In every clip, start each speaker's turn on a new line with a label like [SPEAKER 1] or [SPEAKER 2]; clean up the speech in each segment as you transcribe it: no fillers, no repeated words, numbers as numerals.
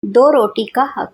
[SPEAKER 1] दो रोटी का हक।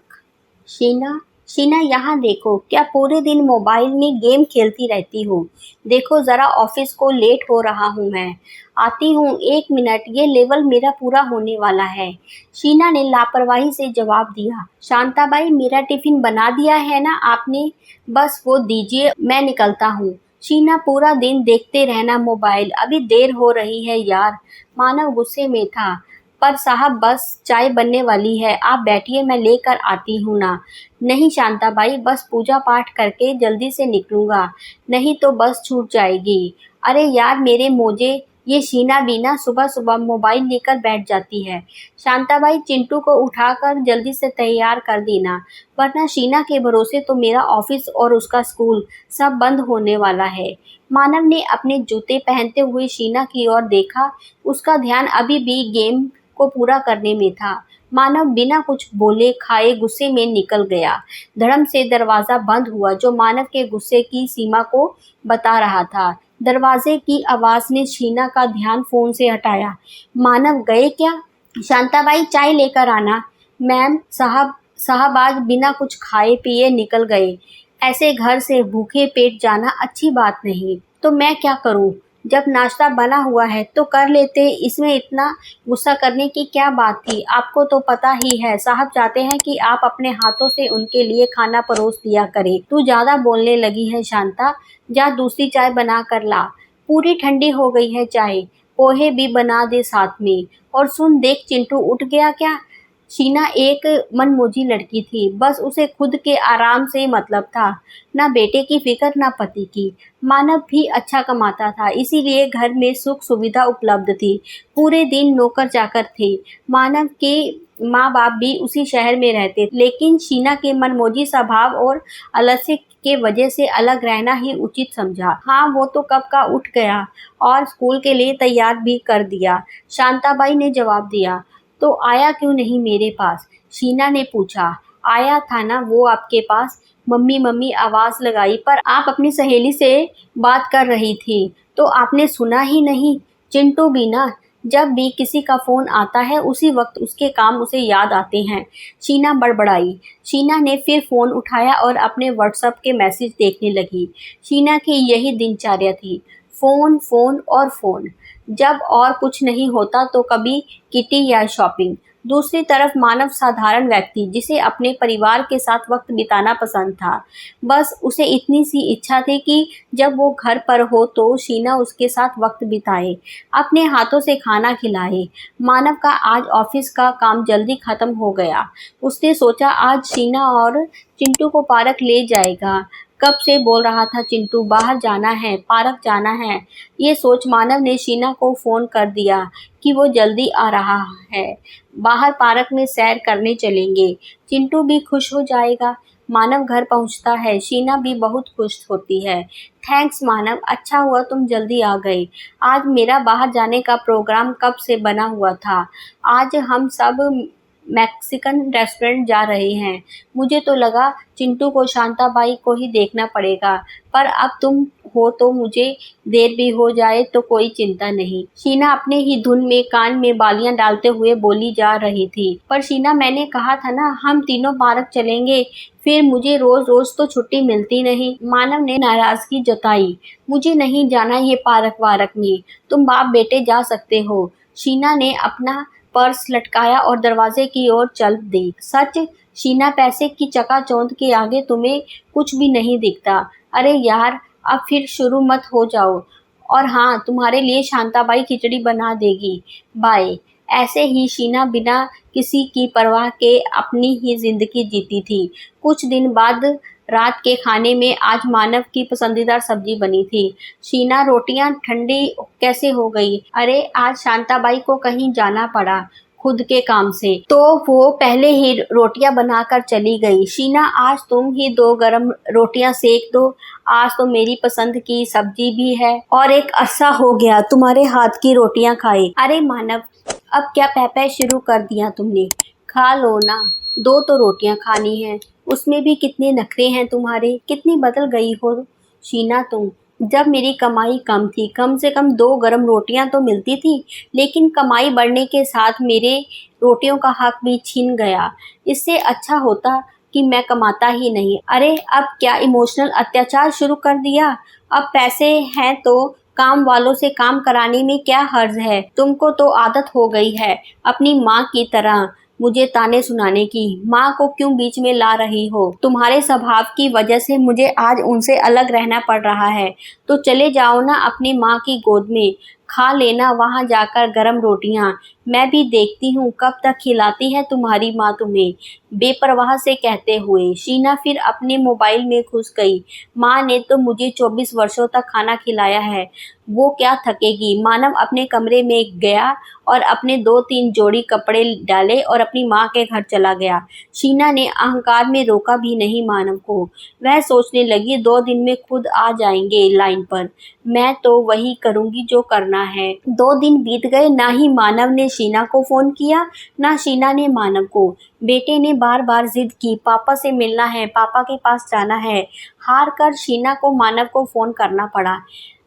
[SPEAKER 1] शीना, शीना यहाँ देखो, क्या पूरे दिन मोबाइल में गेम खेलती रहती हो? देखो ज़रा ऑफिस को लेट हो रहा हूँ मैं। आती हूँ 1 मिनट, ये लेवल मेरा पूरा होने वाला है। शीना ने लापरवाही से जवाब दिया। शांताबाई, मेरा टिफिन बना दिया है ना आपने? बस वो दीजिए, मैं निकलता हूँ। शीना, पूरा दिन देखते रहना मोबाइल, अभी देर हो रही है यार। मानव गुस्से में था। पर साहब, बस चाय बनने वाली है, आप बैठिए, मैं लेकर आती हूँ ना। नहीं शांताबाई, बस पूजा पाठ करके जल्दी से निकलूंगा, नहीं तो बस छूट जाएगी। अरे यार मेरे मोजे, ये शीना भी ना सुबह सुबह मोबाइल लेकर बैठ जाती है। शांताबाई, चिंटू को उठाकर जल्दी से तैयार कर देना, वरना शीना के भरोसे तो मेरा ऑफिस और उसका स्कूल सब बंद होने वाला है। मानव ने अपने जूते पहनते हुए शीना की ओर देखा। उसका ध्यान अभी भी गेम को पूरा करने में था। मानव बिना कुछ बोले खाए गुस्से में निकल गया। धड़म से दरवाज़ा बंद हुआ, जो मानव के गुस्से की सीमा को बता रहा था। दरवाजे की आवाज़ ने शीना का ध्यान फ़ोन से हटाया। मानव गए क्या? शांताबाई, चाय लेकर आना। मैम, साहब आज बिना कुछ खाए पिए निकल गए। ऐसे घर से भूखे पेट जाना अच्छी बात नहीं। तो मैं क्या करूं? जब नाश्ता बना हुआ है तो कर लेते, इसमें इतना गुस्सा करने की क्या बात थी? आपको तो पता ही है, साहब चाहते हैं कि आप अपने हाथों से उनके लिए खाना परोस दिया करें। तू ज़्यादा बोलने लगी है शांता, जा दूसरी चाय बना कर ला। पूरी ठंडी हो गई है चाय, पोहे भी बना दे साथ में। और सुन, देख चिंटू उठ गया क्या? शीना एक मनमोजी लड़की थी, बस उसे खुद के आराम से मतलब था, ना बेटे की फिक्र ना पति की। मानव भी अच्छा कमाता था, इसीलिए घर में सुख सुविधा उपलब्ध थी। पूरे दिन नौकर चाकर थे। मानव के माँ बाप भी उसी शहर में रहते, लेकिन शीना के मनमोजी स्वभाव और आलस्य के वजह से अलग रहना ही उचित समझा। हाँ, वो तो कब का उठ गया और स्कूल के लिए तैयार भी कर दिया, शांताबाई ने जवाब दिया। तो आया क्यों नहीं मेरे पास? शीना ने पूछा। आया था ना वो आपके पास, मम्मी मम्मी आवाज़ लगाई, पर आप अपनी सहेली से बात कर रही थी, तो आपने सुना ही नहीं। चिंटू भी ना, जब भी किसी का फ़ोन आता है उसी वक्त उसके काम उसे याद आते हैं। शीना बड़बड़ाई। शीना ने फिर फ़ोन उठाया और अपने व्हाट्सएप के मैसेज देखने लगी। शीना की यही दिनचर्या थी, फ़ोन फ़ोन और फ़ोन। जब और कुछ नहीं होता तो कभी किटी या शॉपिंग। दूसरी तरफ मानव साधारण व्यक्ति, जिसे अपने परिवार के साथ वक्त बिताना पसंद था। बस उसे इतनी सी इच्छा थी कि जब वो घर पर हो तो शीना उसके साथ वक्त बिताए, अपने हाथों से खाना खिलाए। मानव का आज ऑफिस का काम जल्दी खत्म हो गया। उसने सोचा आज शीना और चिंटू को पार्क ले जाएगा। कब से बोल रहा था चिंटू, बाहर जाना है, पार्क जाना है। ये सोच मानव ने शीना को फ़ोन कर दिया कि वो जल्दी आ रहा है, बाहर पार्क में सैर करने चलेंगे। चिंटू भी खुश हो जाएगा। मानव घर पहुंचता है, शीना भी बहुत खुश होती है। थैंक्स मानव, अच्छा हुआ तुम जल्दी आ गए। आज मेरा बाहर जाने का प्रोग्राम कब से बना हुआ था। आज हम सब मैक्सिकन रेस्टोरेंट जा रहे हैं। मुझे तो लगा चिंटू को शांताबाई को ही देखना पड़ेगा, पर अब तुम हो तो मुझे देर भी हो जाए तो कोई चिंता नहीं। शीना अपने ही धुन में कान में बालियां डालते हुए बोली जा रही थी। पर शीना, मैंने कहा था ना हम तीनों पार्क चलेंगे, फिर मुझे रोज रोज तो छुट्टी मिलती नहीं। मानव ने नाराजगी जताई। मुझे नहीं जाना ये पार्क वारक में, तुम बाप बेटे जा सकते हो। शीना ने अपना पर्स लटकाया और दरवाजे की ओर चल दी। सच शीना, पैसे की चकाचौंध के आगे तुम्हें कुछ भी नहीं दिखता। अरे यार, अब फिर शुरू मत हो जाओ। और हाँ, तुम्हारे लिए शांताबाई खिचड़ी बना देगी। बाय। ऐसे ही शीना बिना किसी की परवाह के अपनी ही जिंदगी जीती थी। कुछ दिन बाद रात के खाने में आज मानव की पसंदीदा सब्जी बनी थी। शीना, रोटियां ठंडी कैसे हो गई? अरे आज शांताबाई को कहीं जाना पड़ा खुद के काम से, तो वो पहले ही रोटियां बनाकर चली गई। शीना, आज तुम ही 2 गरम रोटियां सेक दो, आज तो मेरी पसंद की सब्जी भी है और एक अरसा हो गया तुम्हारे हाथ की रोटियां खाए। अरे मानव, अब क्या पै शुरू कर दिया तुमने? खा लो ना, 2 तो रोटियां खानी है, उसमें भी कितने नखरे हैं तुम्हारे, कितनी बदल गई हो शीना तुम। जब मेरी कमाई कम थी, कम से कम 2 गरम रोटियां तो मिलती थी, लेकिन कमाई बढ़ने के साथ मेरे रोटियों का हक भी छिन गया। इससे अच्छा होता कि मैं कमाता ही नहीं। अरे अब क्या इमोशनल अत्याचार शुरू कर दिया? अब पैसे हैं तो काम वालों से काम कराने में क्या हर्ज है? तुमको तो आदत हो गई है अपनी माँ की तरह मुझे ताने सुनाने की। माँ को क्यों बीच में ला रही हो? तुम्हारे स्वभाव की वजह से मुझे आज उनसे अलग रहना पड़ रहा है। तो चले जाओ ना अपनी माँ की गोद में, खा लेना वहाँ जाकर गरम रोटियाँ। मैं भी देखती हूँ कब तक खिलाती है तुम्हारी माँ तुम्हें, बेपरवाह से कहते हुए शीना फिर अपने मोबाइल में घुस गई। माँ ने तो मुझे 24 वर्षों तक खाना खिलाया है, वो क्या थकेगी? मानव अपने कमरे में गया और अपने 2-3 जोड़ी कपड़े डाले और अपनी माँ के घर चला गया। शीना ने अहंकार में रोका भी नहीं मानव को। वह सोचने लगी 2 दिन में खुद आ जाएंगे लाइन पर, मैं तो वही करूंगी जो करना है। 2 दिन बीत गए, ना ही मानव ने शीना को फोन किया, ना शीना ने मानव को। बेटे ने बार बार जिद की, पापा से मिलना है, पापा के पास जाना है। हार कर शीना को मानव को फोन करना पड़ा।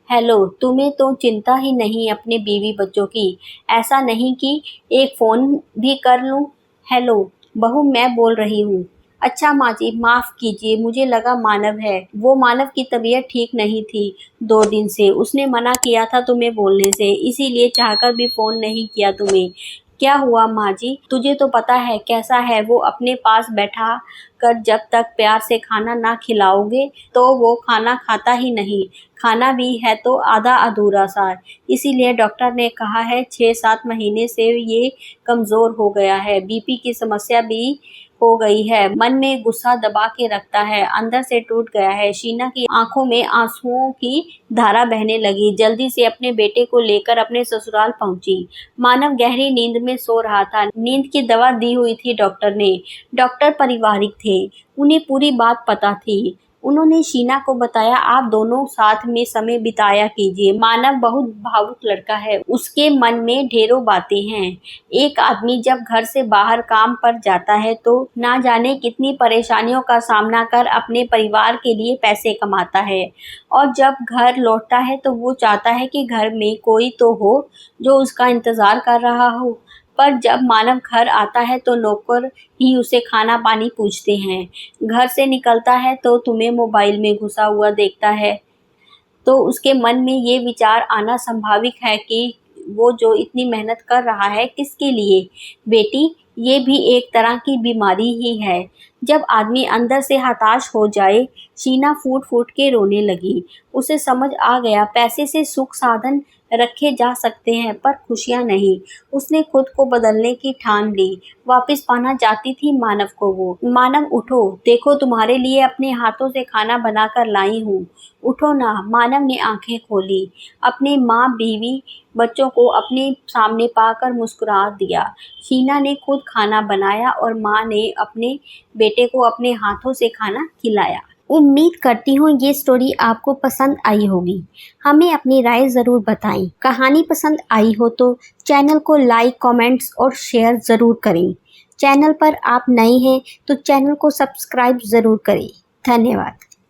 [SPEAKER 1] हेलो, तुम्हें तो चिंता ही नहीं अपने बीवी बच्चों की? ऐसा नहीं कि एक फ़ोन भी कर लूँ? हेलो बहू, मैं बोल रही हूँ। अच्छा माँ जी, माफ़ कीजिए, मुझे लगा मानव है। वो मानव की तबीयत ठीक नहीं थी 2 दिन से। उसने मना किया था तुम्हें बोलने से, इसीलिए चाहकर भी फ़ोन नहीं किया तुम्हें। क्या हुआ माँ जी? तुझे तो पता है कैसा है वो, अपने पास बैठा कर जब तक प्यार से खाना ना खिलाओगे तो वो खाना खाता ही नहीं। खाना भी है तो आधा अधूरा सा। इसीलिए डॉक्टर ने कहा है 6-7 महीने से ये कमज़ोर हो गया है। बीपी की समस्या भी हो गई है। मन में गुस्सा दबा के रखता है, अंदर से टूट गया है। शीना की आंखों में आंसुओं की धारा बहने लगी। जल्दी से अपने बेटे को लेकर अपने ससुराल पहुंची। मानव गहरी नींद में सो रहा था। नींद की दवा दी हुई थी डॉक्टर ने। डॉक्टर पारिवारिक थे, उन्हें पूरी बात पता थी। उन्होंने शीना को बताया, आप दोनों साथ में समय बिताया कीजिए। मानव बहुत भावुक लड़का है, उसके मन में ढेरों बातें हैं। एक आदमी जब घर से बाहर काम पर जाता है तो ना जाने कितनी परेशानियों का सामना कर अपने परिवार के लिए पैसे कमाता है, और जब घर लौटता है तो वो चाहता है कि घर में कोई तो हो जो उसका इंतज़ार कर रहा हो। पर जब मानव घर आता है तो नौकर ही उसे खाना पानी पूछते हैं। घर से निकलता है तो तुम्हें मोबाइल में घुसा हुआ देखता है, तो उसके मन में ये विचार आना स्वाभाविक है कि वो जो इतनी मेहनत कर रहा है किसके लिए? बेटी, ये भी एक तरह की बीमारी ही है। जब आदमी अंदर से हताश हो जाए। शीना फूट फूट के रोने लगी। उसे समझ आ गया, पैसे से सुख साधन रखे जा सकते हैं पर खुशियां नहीं। उसने खुद को बदलने की ठान ली। वापस पाना चाहती थी मानव को वो। मानव उठो, देखो तुम्हारे लिए अपने हाथों से खाना बनाकर लाई हूँ। उठो ना। मानव ने आंखें खोली। अपने माँ, बीवी, बच्चों को अपने सामने पाकर मुस्कुरा दिया। शीना ने खुद खाना बनाया और माँ ने अपने बेटे को अपने हाथों से खाना खिलाया। उम्मीद करती हूँ ये स्टोरी आपको पसंद आई होगी। हमें अपनी राय ज़रूर बताएं। कहानी पसंद आई हो तो चैनल को लाइक, कमेंट्स और शेयर ज़रूर करें। चैनल पर आप नए हैं तो चैनल को सब्सक्राइब ज़रूर करें। धन्यवाद।